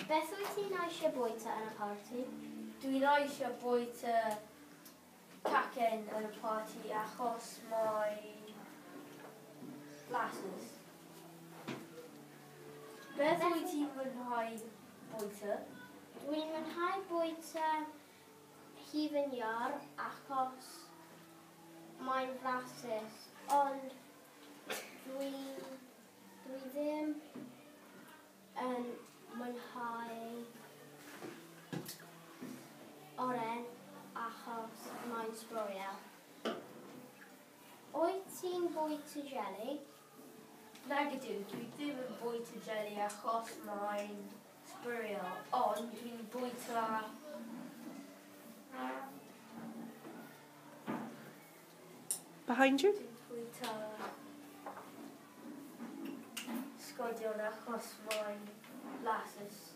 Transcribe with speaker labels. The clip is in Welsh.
Speaker 1: Beth wyt ti'n eisiau bwyta yn y parti?
Speaker 2: Dwi'n eisiau bwyta cacen yn y parti achos mae flasses. Beth wyt ti'n mwynhau bwyta?
Speaker 1: Dwi'n mwynhau bwyta hufen iar achos mae'n flasus, ond dwi ddim yn mwynhau oren achos mae'n sbwriel. Wyt ti'n bwyta jeli?
Speaker 2: Nag ydw, dwi ddim yn bwyta jeli achos mae'n sbwriel, ond dwi'n bwyta
Speaker 3: Behind you?
Speaker 2: Dwi'n bwyta sgodion achos mae'n flasus.